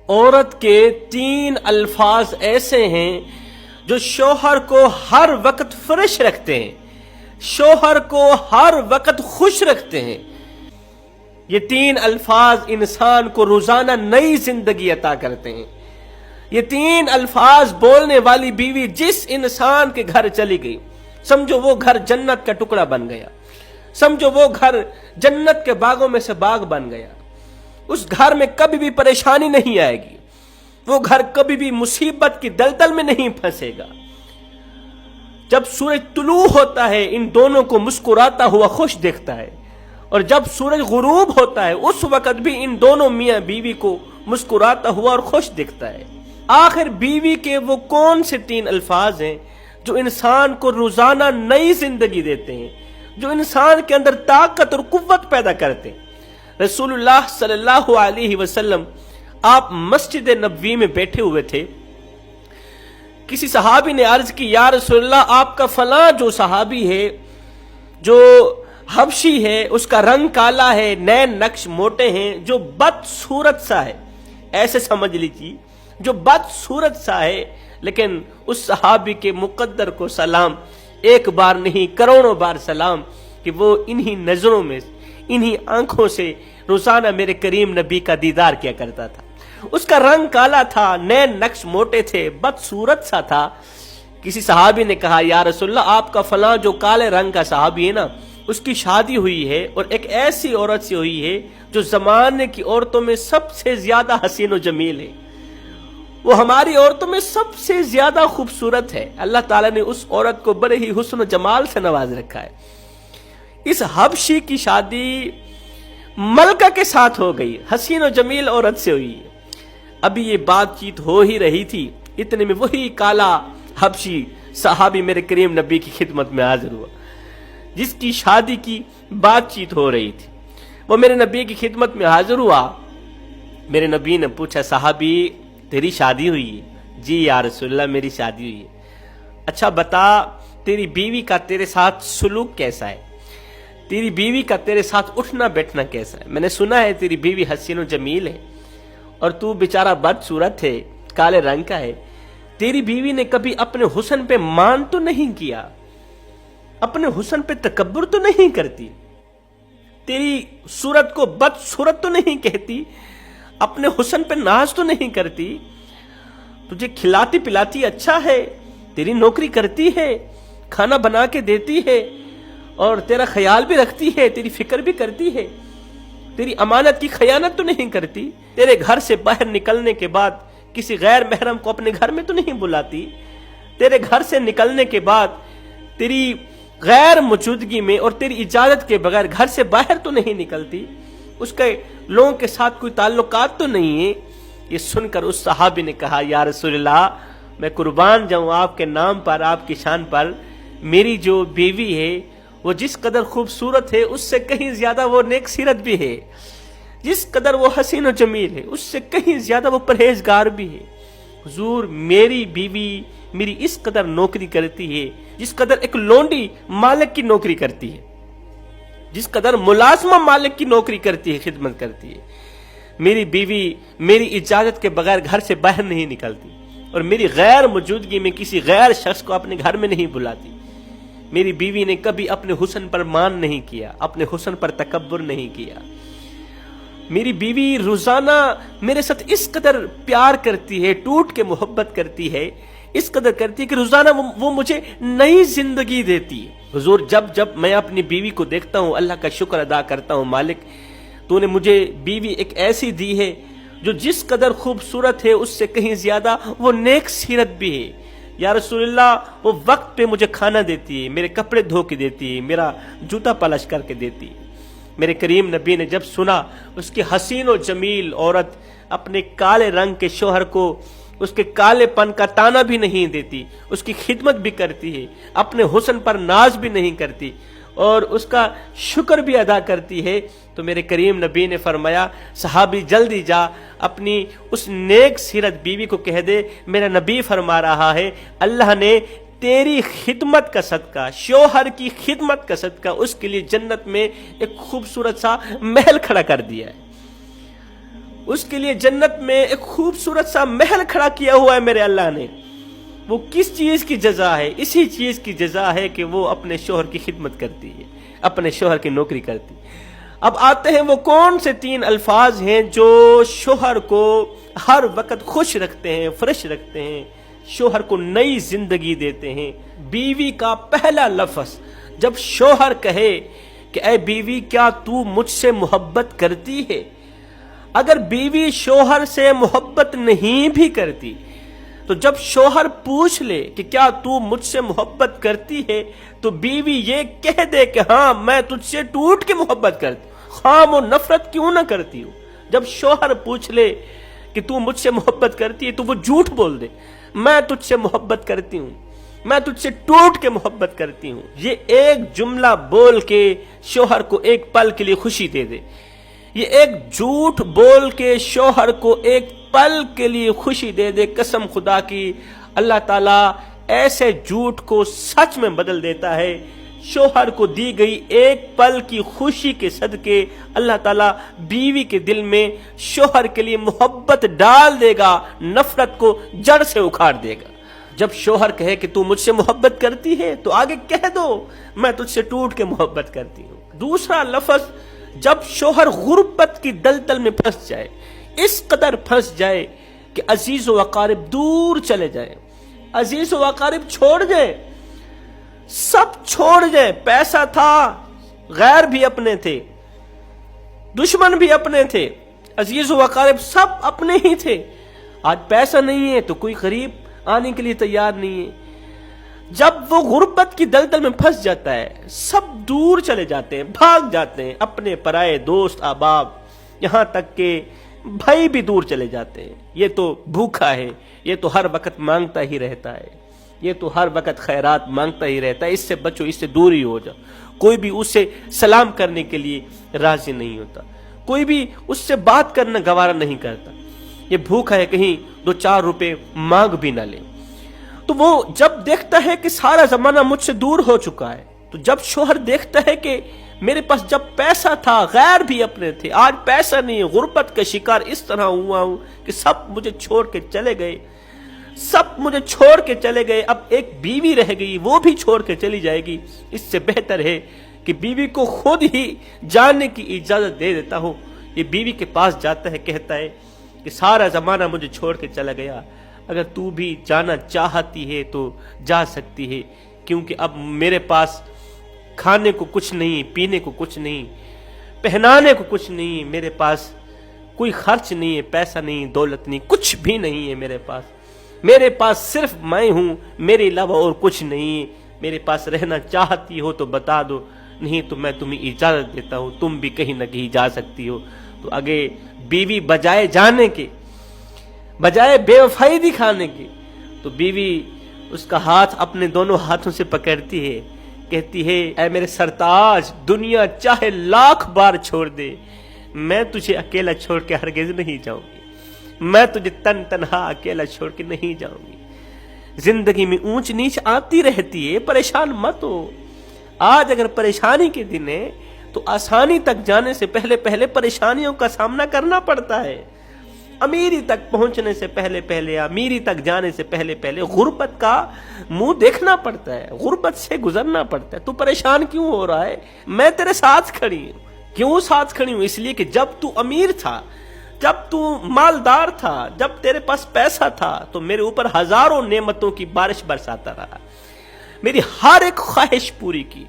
عورت کے 3 الفاظ ایسے ہیں جو شوہر کو ہر وقت فریش رکھتے ہیں، شوہر کو ہر وقت خوش رکھتے ہیں۔ یہ 3 الفاظ انسان کو روزانہ نئی زندگی عطا کرتے ہیں۔ یہ 3 الفاظ بولنے والی بیوی جس انسان کے گھر چلی گئی، سمجھو وہ گھر جنت کا ٹکڑا بن گیا، سمجھو وہ گھر جنت کے باغوں میں سے باغ بن گیا۔ اس گھر میں کبھی بھی پریشانی نہیں آئے گی، وہ گھر کبھی بھی مصیبت کی دلدل میں نہیں پھنسے گا۔ جب سورج طلوع ہوتا ہے ان دونوں کو مسکراتا ہوا خوش دیکھتا ہے، اور جب سورج غروب ہوتا ہے اس وقت بھی ان دونوں میاں بیوی کو مسکراتا ہوا اور خوش دیکھتا ہے۔ آخر بیوی کے وہ کون سے 3 الفاظ ہیں جو انسان کو روزانہ نئی زندگی دیتے ہیں، جو انسان کے اندر طاقت اور قوت پیدا کرتے ہیں؟ رسول اللہ صلی اللہ علیہ وسلم آپ مسجد نبوی میں بیٹھے ہوئے تھے، کسی صحابی نے عرض کی، یا رسول اللہ آپ کا فلاں جو صحابی ہے، جو حبشی ہے، اس کا رنگ کالا ہے، نین نقش موٹے ہیں، جو بدصورت سا ہے، ایسے سمجھ لیجیے جو بدصورت سا ہے، لیکن اس صحابی کے مقدر کو سلام، ایک بار نہیں کروڑوں بار سلام، کہ وہ انہی نظروں میں، انہی آنکھوں سے روزانہ میرے کریم نبی کا دیدار کیا کرتا تھا۔ اس کا رنگ کالا تھا، نین نقش موٹے تھے، بدصورت سا تھا۔ کسی صحابی نے کہا، یا رسول اللہ آپ کا فلاں جو کالے رنگ کا صحابی ہے نا، اس کی شادی ہوئی ہے اور ایک ایسی عورت سے ہوئی ہے جو زمانے کی عورتوں میں سب سے زیادہ حسین و جمیل ہے، وہ ہماری عورتوں میں سب سے زیادہ خوبصورت ہے۔ اللہ تعالیٰ نے اس عورت کو بڑے ہی حسن و جمال سے نواز رکھا ہے۔ اس حبشی کی شادی ملکہ کے ساتھ ہو گئی، حسین و جمیل عورت سے ہوئی ہے۔ ابھی یہ بات چیت ہو ہی رہی تھی، اتنے میں وہی کالا حبشی صحابی میرے کریم نبی کی خدمت میں حاضر ہوا، جس کی شادی کی بات چیت ہو رہی تھی۔ وہ میرے نبی کی خدمت میں حاضر ہوا۔ میرے نبی نے پوچھا، صحابی تیری شادی ہوئی ہے؟ جی یا رسول اللہ میری شادی ہوئی ہے۔ اچھا بتا، تیری بیوی کا تیرے ساتھ سلوک کیسا ہے؟ تیری بیوی کا تیرے ساتھ اٹھنا بیٹھنا کیسا ہے؟ میں نے سنا ہے تیری بیوی حسین و جمیل ہے اور تو بیچارہ بدصورت ہے، کالے رنگ کا ہے۔ تیری بیوی نے کبھی اپنے حسن پہ مان تو نہیں کیا، اپنے حسن پہ تکبر تو نہیں کرتی، تیری صورت کو بدصورت تو نہیں کہتی، اپنے حسن پہ ناز تو نہیں کرتی، تجھے کھلاتی پلاتی اچھا ہے، تیری نوکری کرتی ہے، کھانا بنا کے دیتی ہے، اور تیرا خیال بھی رکھتی ہے، تیری فکر بھی کرتی ہے، تیری امانت کی خیانت تو نہیں کرتی، تیرے گھر سے باہر نکلنے کے بعد کسی غیر محرم کو اپنے گھر میں تو نہیں بلاتی، تیرے گھر سے نکلنے کے بعد تیری غیر موجودگی میں اور تیری اجازت کے بغیر گھر سے باہر تو نہیں نکلتی، اس کے لوگوں کے ساتھ کوئی تعلقات تو نہیں ہے۔ یہ سن کر اس صحابی نے کہا، یا رسول اللہ میں قربان جاؤں آپ کے نام پر، آپ کی شان پر، میری جو بیوی ہے وہ جس قدر خوبصورت ہے اس سے کہیں زیادہ وہ نیک سیرت بھی ہے، جس قدر وہ حسین و جمیل ہے اس سے کہیں زیادہ وہ پرہیزگار بھی ہے۔ حضور میری بیوی میری اس قدر نوکری کرتی ہے جس قدر ایک لونڈی مالک کی نوکری کرتی ہے، جس قدر ملازمہ مالک کی نوکری کرتی ہے، خدمت کرتی ہے۔ میری بیوی میری اجازت کے بغیر گھر سے باہر نہیں نکلتی، اور میری غیر موجودگی میں کسی غیر شخص کو اپنے گھر میں نہیں بلاتی۔ میری بیوی نے کبھی اپنے حسن پر مان نہیں کیا، اپنے حسن پر تکبر نہیں کیا۔ میری بیوی روزانہ میرے ساتھ اس قدر پیار کرتی ہے، ٹوٹ کے محبت کرتی ہے، اس قدر کرتی ہے کہ روزانہ وہ مجھے نئی زندگی دیتی ہے۔ حضور جب میں اپنی بیوی کو دیکھتا ہوں اللہ کا شکر ادا کرتا ہوں، مالک تو نے مجھے بیوی ایک ایسی دی ہے جو جس قدر خوبصورت ہے اس سے کہیں زیادہ وہ نیک سیرت بھی ہے۔ یا رسول اللہ وہ وقت پہ مجھے کھانا دیتی ہے، میرے کپڑے دھو کے دیتی ہے، میرا جوتا پالش کر کے دیتی ہے۔ میرے کریم نبی نے جب سنا اس کی حسین و جمیل عورت اپنے کالے رنگ کے شوہر کو اس کے کالے پن کا تانا بھی نہیں دیتی، اس کی خدمت بھی کرتی ہے، اپنے حسن پر ناز بھی نہیں کرتی اور اس کا شکر بھی ادا کرتی ہے، تو میرے کریم نبی نے فرمایا، صحابی جلدی جا اپنی اس نیک سیرت بیوی کو کہہ دے، میرا نبی فرما رہا ہے اللہ نے تیری خدمت کا صدقہ، شوہر کی خدمت کا صدقہ اس کے لیے جنت میں ایک خوبصورت سا محل کھڑا کر دیا ہے۔ اس کے لیے جنت میں ایک خوبصورت سا محل کھڑا کیا ہوا ہے میرے اللہ نے. وہ کس چیز کی جزا ہے؟ اسی چیز کی جزا ہے کہ وہ اپنے شوہر کی خدمت کرتی ہے، اپنے شوہر کی نوکری کرتی. اب آتے ہیں وہ کون سے 3 الفاظ ہیں جو شوہر کو ہر وقت خوش رکھتے ہیں، فریش رکھتے ہیں، شوہر کو نئی زندگی دیتے ہیں. بیوی کا پہلا لفظ جب شوہر کہے کہ اے بیوی کیا تو مجھ سے محبت کرتی ہے، اگر بیوی شوہر سے محبت نہیں بھی کرتی تو جب شوہر پوچھ لے کہ کیا تو مجھ سے محبت کرتی ہے تو بیوی یہ کہہ دے کہ ہاں میں تجھ سے ٹوٹ کے محبت کرتی ہوں، ہاں وہ نفرت کیوں نہ کرتی ہوں. جب شوہر پوچھ لے کہ تو مجھ سے محبت کرتی ہے تو وہ جھوٹ بول دے، میں تجھ سے محبت کرتی ہوں، میں تجھ سے ٹوٹ کے محبت کرتی ہوں. یہ ایک جملہ بول کے شوہر کو ایک پل کے لیے خوشی دے دے. یہ ایک جھوٹ بول کے شوہر کو ایک پل کے لیے خوشی دے دے. قسم خدا کی اللہ تعالیٰ ایسے جھوٹ کو سچ میں بدل دیتا ہے. شوہر کو دی گئی ایک پل کی خوشی کے صدقے اللہ تعالیٰ بیوی کے دل میں شوہر کے لیے محبت ڈال دے گا، نفرت کو جڑ سے اکھاڑ دے گا. جب شوہر کہے کہ تو مجھ سے محبت کرتی ہے تو آگے کہہ دو میں تجھ سے ٹوٹ کے محبت کرتی ہوں. دوسرا لفظ جب شوہر غربت کی دلدل میں پھنس جائے، اس قدر پھنس جائے کہ عزیز و اقارب دور چلے جائیں، عزیز و اقارب چھوڑ جائیں، سب چھوڑ جائیں. پیسہ تھا، غیر بھی اپنے تھے، دشمن بھی اپنے تھے، عزیز و اقارب سب اپنے ہی تھے. آج پیسہ نہیں ہے تو کوئی غریب آنے کے لیے تیار نہیں ہے. جب وہ غربت کی دلدل میں پھنس جاتا ہے سب دور چلے جاتے ہیں، بھاگ جاتے ہیں، اپنے پرائے دوست احباب، یہاں تک کہ بھائی بھی دور چلے جاتے ہیں. یہ تو بھوکا ہے، یہ تو ہر وقت مانگتا ہی رہتا ہے، یہ تو ہر وقت خیرات مانگتا ہی رہتا ہے، اس سے بچو، اس سے دور ہی ہو جاؤ. کوئی بھی اس سے سلام کرنے کے لیے راضی نہیں ہوتا، کوئی بھی اس سے بات کرنا گوارا نہیں کرتا. یہ بھوکا ہے، کہیں 2-4 روپے مانگ بھی نہ لے. تو وہ جب دیکھتا ہے کہ سارا زمانہ مجھ سے دور ہو چکا ہے، تو جب شوہر دیکھتا ہے کہ میرے پاس جب پیسہ تھا غیر بھی اپنے تھے، آج پیسہ نہیں، غربت کا شکار اس طرح ہوا ہوں کہ سب مجھے چھوڑ کے چلے گئے، سب مجھے چھوڑ کے چلے گئے، اب ایک بیوی رہ گئی، وہ بھی چھوڑ کے چلی جائے گی. اس سے بہتر ہے کہ بیوی کو خود ہی جانے کی اجازت دے دیتا ہوں. یہ بیوی کے پاس جاتا ہے، کہتا ہے کہ سارا زمانہ مجھے چھوڑ کے چلا گیا، اگر تو بھی جانا چاہتی ہے تو جا سکتی ہے، کیونکہ اب میرے پاس کھانے کو کچھ نہیں، پینے کو کچھ نہیں، پہنانے کو کچھ نہیں، میرے پاس کوئی خرچ نہیں ہے، پیسہ نہیں، دولت نہیں، کچھ بھی نہیں ہے میرے پاس صرف میں ہوں، میرے علاوہ اور کچھ نہیں. میرے پاس رہنا چاہتی ہو تو بتا دو، نہیں تو میں تمہیں اجازت دیتا ہوں، تم بھی کہیں نہ کہیں جا سکتی ہو. تو آگے بیوی بجائے جانے کے، بجائے بے وفائی دکھانے کی، تو بیوی اس کا ہاتھ اپنے دونوں ہاتھوں سے پکڑتی ہے، کہتی ہے اے میرے سرتاج، دنیا چاہے 1,00,000 بار چھوڑ دے، میں تجھے اکیلا چھوڑ کے ہرگز نہیں جاؤں گی، میں تجھے تنہا اکیلا چھوڑ کے نہیں جاؤں گی. زندگی میں اونچ نیچ آتی رہتی ہے، پریشان مت ہو. آج اگر پریشانی کے دن ہے تو آسانی تک جانے سے پہلے پریشانیوں کا سامنا کرنا پڑتا ہے. امیری تک پہنچنے سے پہلے، امیری تک جانے سے پہلے غربت کا منہ دیکھنا پڑتا ہے، غربت سے گزرنا پڑتا ہے. تو پریشان کیوں ہو رہا ہے؟ میں تیرے ساتھ کھڑی ہوں. کیوں ساتھ کھڑی ہوں؟ اس لیے کہ جب تو امیر تھا، جب تو مالدار تھا، جب تیرے پاس پیسہ تھا تو میرے اوپر ہزاروں نعمتوں کی بارش برساتا رہا، میری ہر ایک خواہش پوری کی،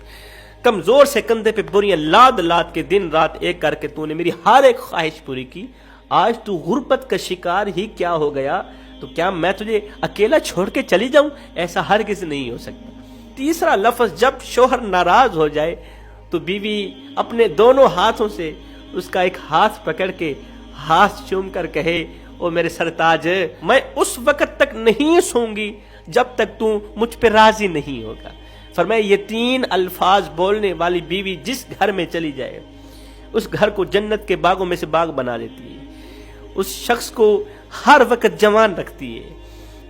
کمزور سے کندھے پہ بوریاں لاد کے دن رات ایک کر کے تو نے میری ہر ایک خواہش پوری کی. آج تو غربت کا شکار ہی کیا ہو گیا تو کیا میں تجھے اکیلا چھوڑ کے چلی جاؤں؟ ایسا ہرگز نہیں ہو سکتا. تیسرا لفظ جب شوہر ناراض ہو جائے تو بیوی اپنے دونوں ہاتھوں سے اس کا ایک ہاتھ پکڑ کے ہاتھ چوم کر کہے او میرے سرتاج، میں اس وقت تک نہیں سوں گی جب تک تو مجھ پہ راضی نہیں ہوگا. فرمایا یہ 3 الفاظ بولنے والی بیوی جس گھر میں چلی جائے اس گھر کو جنت کے باغوں میں سے باغ بنا دیتی ہے، اس شخص کو ہر وقت جوان رکھتی ہے،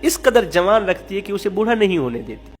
اس قدر جوان رکھتی ہے کہ اسے بوڑھا نہیں ہونے دیتی.